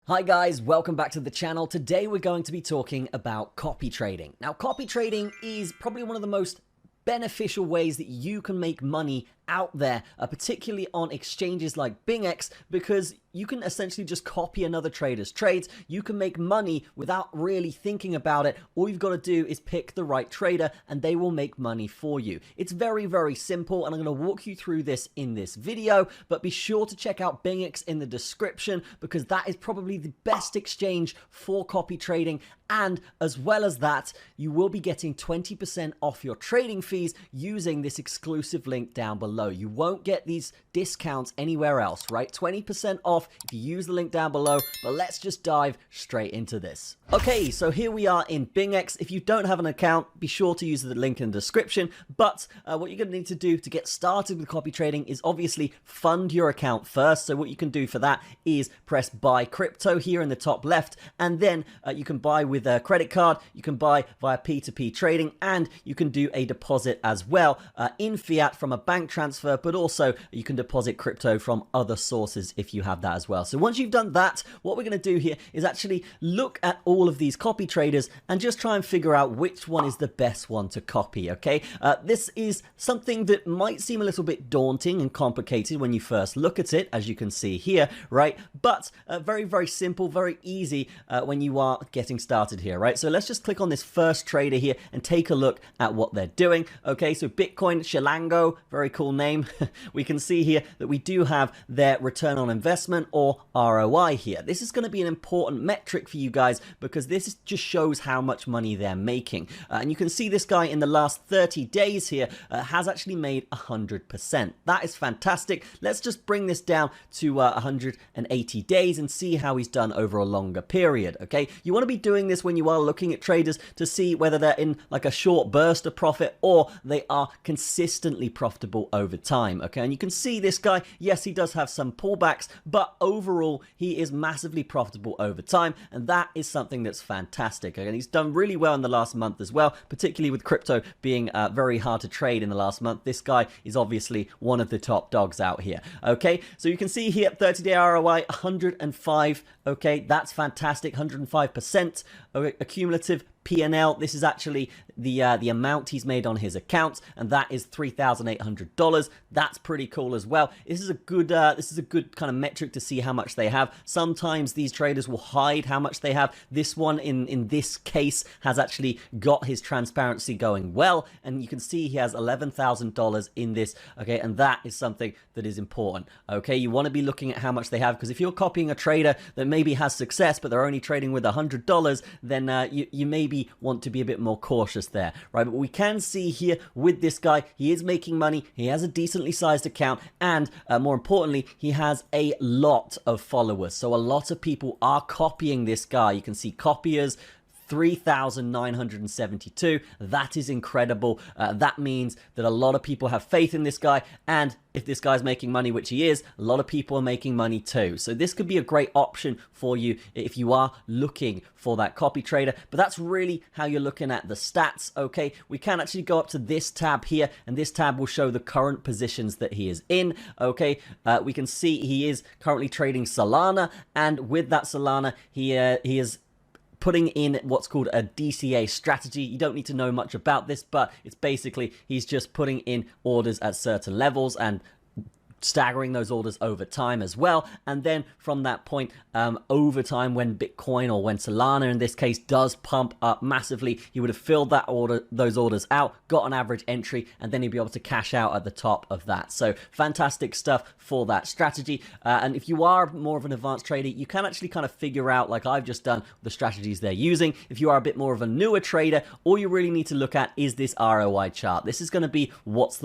Hi guys, welcome back to the channel. Today we're going to be talking about copy trading. Now, copy trading is probably one of the most beneficial ways that you can make money out there, particularly on exchanges like BingX, because you can essentially just copy another trader's trades. You can make money without really thinking about it. All you've got to do is pick the right trader and they will make money for you. It's very, very simple, and I'm going to walk you through this in this video, but be sure to check out BingX in the description because that is probably the best exchange for copy trading. And as well as that, you will be getting 20% off your trading fees using this exclusive link down below. You won't get these discounts anywhere else, right? 20% off if you use the link down below, but let's just dive straight into this. Okay, so here we are in BingX. If you don't have an account, be sure to use the link in the description, but what you're going to need to do to get started with copy trading is obviously fund your account first. So what you can do for that is press buy crypto here in the top left, and then you can buy with a credit card, you can buy via P2P trading, and you can do a deposit as well in fiat from a bank transfer, but also you can deposit crypto from other sources if you have that as well. So once you've done that, what we're going to do here is actually look at all of these copy traders and just try and figure out which one is the best one to copy, okay? This is something that might seem a little bit daunting and complicated when you first look at it, as you can see here, right? But very, very simple, very easy when you are getting started here, right? So let's just click on this first trader here and take a look at what they're doing. Okay, so Bitcoin Shilango, very cool name. We can see here that we do have their return on investment, or ROI here. This is going to be an important metric for you guys because this just shows how much money they're making. And you can see this guy in the last 30 days here has actually made 100%. That is fantastic. Let's just bring this down to 180 days and see how he's done over a longer period. Okay, you want to be doing this when you are looking at traders to see whether they're in like a short burst of profit or they are consistently profitable over time. Okay, and you can see this guy, yes, he does have some pullbacks, but overall he is massively profitable over time, and that is something that's fantastic. And he's done really well in the last month as well, particularly with crypto being very hard to trade in the last month. This guy is obviously one of the top dogs out here. Okay, so you can see here 30-day ROI 105. Okay, that's fantastic. 105%. Okay, accumulative P&L, this is actually the amount he's made on his account, and that is $3,800. That's pretty cool as well. This is a good kind of metric to see how much they have. Sometimes these traders will hide how much they have. This one in this case has actually got his transparency going well, and you can see he has $11,000 in this. Okay, and that is something that is important. Okay, you want to be looking at how much they have, because if you're copying a trader that maybe has success but they're only trading with $100, then you maybe want to be a bit more cautious there, right? But we can see here with this guy, he is making money, he has a decently sized account, and more importantly, he has a lot of followers. So a lot of people are copying this guy. You can see copiers 3,972. That is incredible. That means that a lot of people have faith in this guy, and if this guy's making money, which he is, a lot of people are making money too. So this could be a great option for you if you are looking for that copy trader. But that's really how you're looking at the stats. Okay, we can actually go up to this tab here, and this tab will show the current positions that he is in. Okay, we can see he is currently trading Solana, and with that Solana, he is putting in what's called a DCA strategy. You don't need to know much about this, but it's basically he's just putting in orders at certain levels and staggering those orders over time as well. And then from that point, over time, when Bitcoin, or when Solana in this case, does pump up massively, he would have filled those orders out, got an average entry, and then he'd be able to cash out at the top of that. So fantastic stuff for that strategy. And if you are more of an advanced trader, you can actually kind of figure out, like I've just done, the strategies they're using. If you are a bit more of a newer trader, all you really need to look at is this ROI chart. This is going to be what's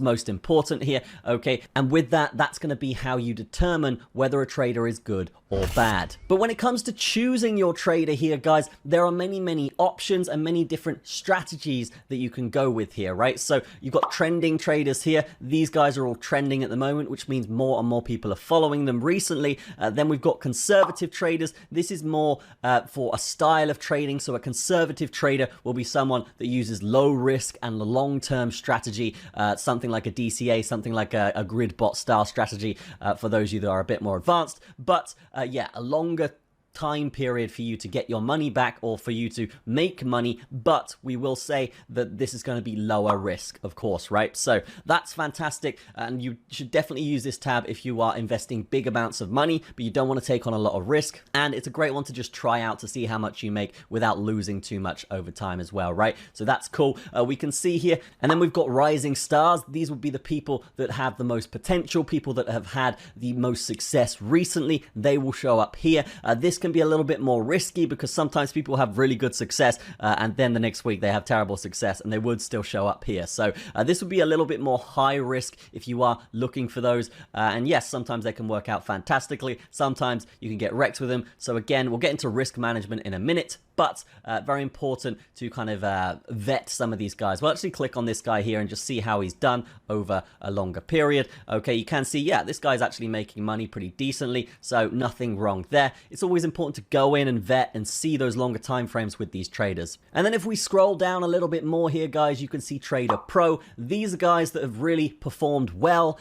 most important here. Okay, and with that, that's going to be how you determine whether a trader is good or bad. But when it comes to choosing your trader here, guys, there are many options and many different strategies that you can go with here, right? So you've got trending traders here. These guys are all trending at the moment, which means more and more people are following them recently. Then we've got conservative traders. This is more for a style of trading. So a conservative trader will be someone that uses low risk and long-term strategy, something like a DCA, something like a grid bot style strategy for those of you that are a bit more advanced. But yeah, a longer time period for you to get your money back or for you to make money, but we will say that this is going to be lower risk, of course, right? So that's fantastic, and you should definitely use this tab if you are investing big amounts of money, but you don't want to take on a lot of risk, and it's a great one to just try out to see how much you make without losing too much over time as well, right? So that's cool. We can see here, and then we've got rising stars. These would be the people that have the most potential, people that have had the most success recently. They will show up here. This can be a little bit more risky because sometimes people have really good success and then the next week they have terrible success, and they would still show up here. So this would be a little bit more high risk if you are looking for those. And yes, sometimes they can work out fantastically. Sometimes you can get wrecked with them. So again, we'll get into risk management in a minute, but very important to kind of vet some of these guys. We'll actually click on this guy here and just see how he's done over a longer period. Okay, you can see, yeah, this guy's actually making money pretty decently, so nothing wrong there. It's always important to go in and vet and see those longer time frames with these traders. And then if we scroll down a little bit more here, guys, you can see Trader Pro. These are guys that have really performed well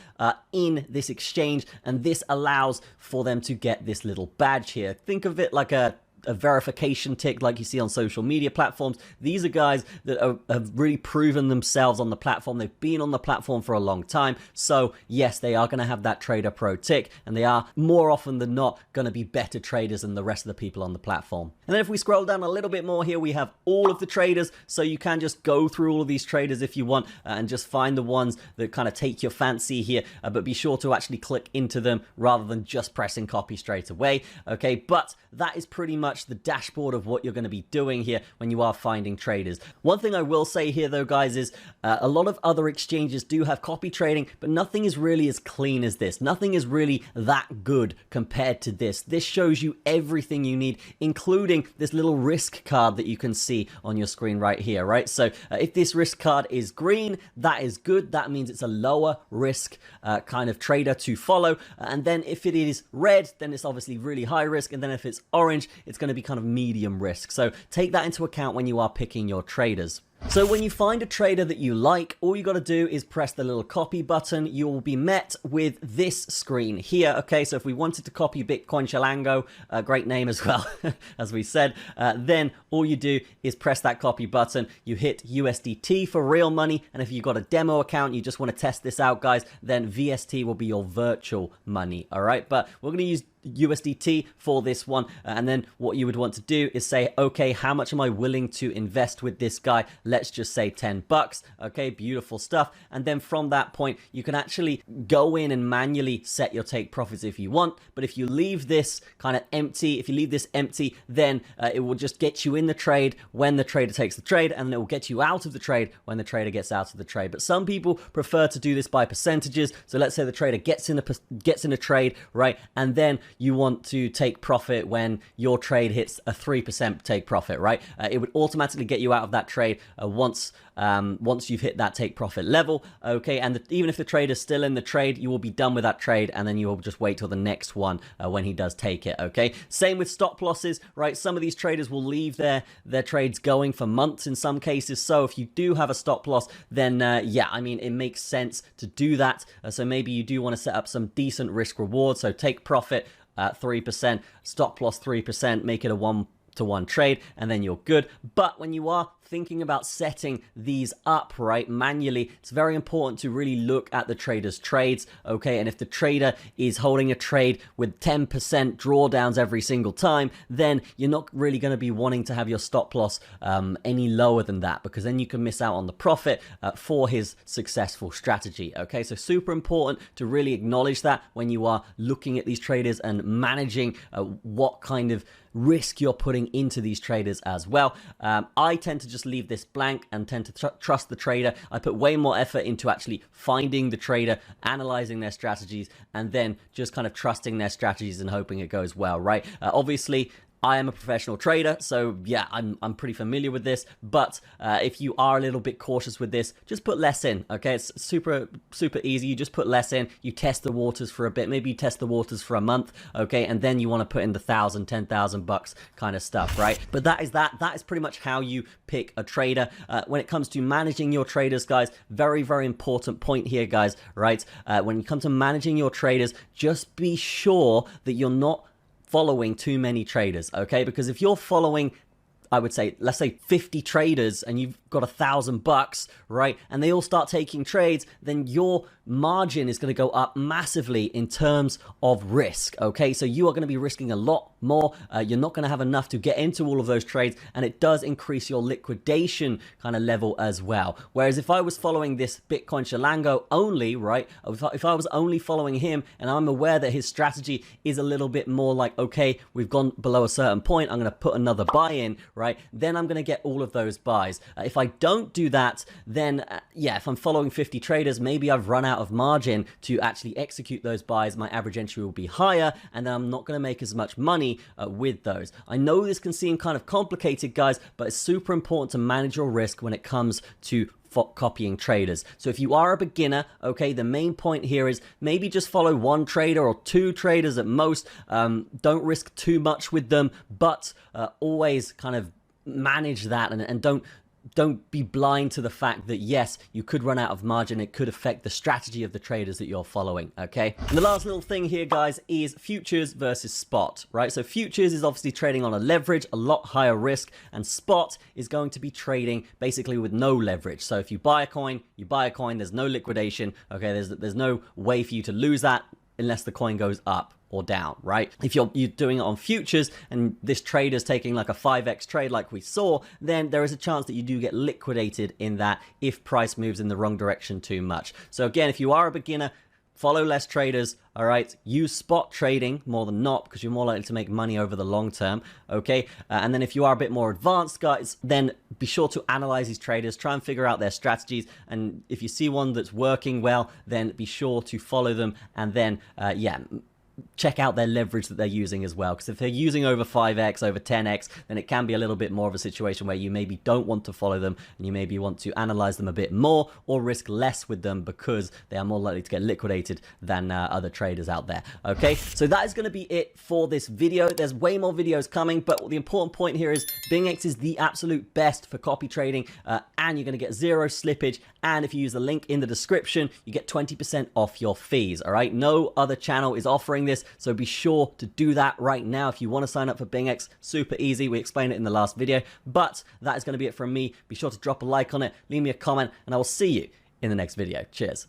in this exchange, and this allows for them to get this little badge here. Think of it like a verification tick like you see on social media platforms. These are guys that have really proven themselves on the platform. They've been on the platform for a long time. So yes, they are going to have that Trader Pro tick, and they are more often than not going to be better traders than the rest of the people on the platform. And then if we scroll down a little bit more here, we have all of the traders. So you can just go through all of these traders if you want and just find the ones that kind of take your fancy here, but be sure to actually click into them rather than just pressing copy straight away. Okay, but that is pretty much the dashboard of what you're going to be doing here when you are finding traders. One thing I will say here though, guys, is a lot of other exchanges do have copy trading, but nothing is really as clean as this. Nothing is really that good compared to this. This shows you everything you need, including this little risk card that you can see on your screen right here, right? So if this risk card is green, that is good. That means it's a lower risk kind of trader to follow. And then if it is red, then it's obviously really high risk. And then if it's orange, it's going to be kind of medium risk. So take that into account when you are picking your traders. So when you find a trader that you like, all you got to do is press the little copy button. You will be met with this screen here. Okay, so if we wanted to copy Bitcoin Chalango, great name as well, as we said, then all you do is press that copy button. You hit USDT for real money, and if you've got a demo account, you just want to test this out, guys, then VST will be your virtual money. All right, but we're going to use USDT for this one, and then what you would want to do is say, okay, how much am I willing to invest with this guy? Let's just say 10 bucks. Okay, beautiful stuff. And then from that point, you can actually go in and manually set your take profits if you want. But if you leave this kind of empty, then it will just get you in the trade when the trader takes the trade, and it will get you out of the trade when the trader gets out of the trade. But some people prefer to do this by percentages. So let's say the trader gets in a trade, right? And then you want to take profit when your trade hits a 3% take profit, right? It would automatically get you out of that trade once you've hit that take profit level. Okay, and even if the trader's still in the trade, you will be done with that trade, and then you will just wait till the next one when he does take it. Okay, same with stop losses, right? Some of these traders will leave their trades going for months in some cases. So if you do have a stop loss, then yeah, I mean, it makes sense to do that. So maybe you do want to set up some decent risk reward. So take profit 3%, stop loss 3%, make it a 1-to-1 trade, and then you're good. But when you are thinking about setting these up, right, manually, it's very important to really look at the trader's trades, okay? And if the trader is holding a trade with 10% drawdowns every single time, then you're not really going to be wanting to have your stop loss any lower than that, because then you can miss out on the profit for his successful strategy, okay? So super important to really acknowledge that when you are looking at these traders and managing what kind of risk you're putting into these traders as well. I tend to just leave this blank and tend to trust the trader. I put way more effort into actually finding the trader, analyzing their strategies, and then just kind of trusting their strategies and hoping it goes well, right? Obviously, I am a professional trader, so yeah, I'm pretty familiar with this, but if you are a little bit cautious with this, just put less in, okay? It's super easy. You just put less in, you test the waters for a bit, maybe you test the waters for a month, okay? And then you want to put in the $1,000, $10,000 kind of stuff, right? But that is pretty much how you pick a trader. When it comes to managing your traders, guys, very important point here, guys, right? When you come to managing your traders, just be sure that you're not following too many traders, okay? Because if you're following, I would say, let's say 50 traders and you've got $1,000, right? And they all start taking trades, then your margin is going to go up massively in terms of risk, okay? So you are going to be risking a lot more. You're not going to have enough to get into all of those trades, and it does increase your liquidation kind of level as well. Whereas if I was following this Bitcoin Shalango only, right? If I was only following him and I'm aware that his strategy is a little bit more like, okay, we've gone below a certain point, I'm going to put another buy in, right? Then I'm going to get all of those buys. If I don't do that, then yeah, if I'm following 50 traders, maybe I've run out of margin to actually execute those buys. My average entry will be higher, and then I'm not going to make as much money with those. I know this can seem kind of complicated, guys, but it's super important to manage your risk when it comes to copying traders. So if you are a beginner, okay, the main point here is maybe just follow one trader or two traders at most. Don't risk too much with them, but always kind of manage that, and don't be blind to the fact that yes, you could run out of margin. It could affect the strategy of the traders that you're following, okay? And the last little thing here, guys, is futures versus spot, right? So futures is obviously trading on a leverage, a lot higher risk, and spot is going to be trading basically with no leverage. So if you buy a coin, there's no liquidation, okay? There's no way for you to lose that unless the coin goes up or down, right? If you're doing it on futures and this trader's taking like a 5x trade like we saw, then there is a chance that you do get liquidated in that if price moves in the wrong direction too much. So again, if you are a beginner, follow less traders, all right? Use spot trading more than not, because you're more likely to make money over the long term, okay? And then if you are a bit more advanced, guys, then be sure to analyze these traders, try and figure out their strategies, and if you see one that's working well, then be sure to follow them, and then, yeah, check out their leverage that they're using as well, because if they're using over 5x, over 10x, then it can be a little bit more of a situation where you maybe don't want to follow them, and you maybe want to analyze them a bit more or risk less with them because they are more likely to get liquidated than other traders out there, okay? So that is going to be it for this video. There's way more videos coming, but the important point here is BingX is the absolute best for copy trading, and you're going to get zero slippage, and if you use the link in the description, you get 20% off your fees, all right? No other channel is offering this, so be sure to do that right now if you want to sign up for BingX. Super easy. We explained it in the last video, but that is going to be it from me. Be sure to drop a like on it, leave me a comment, and I will see you in the next video. Cheers.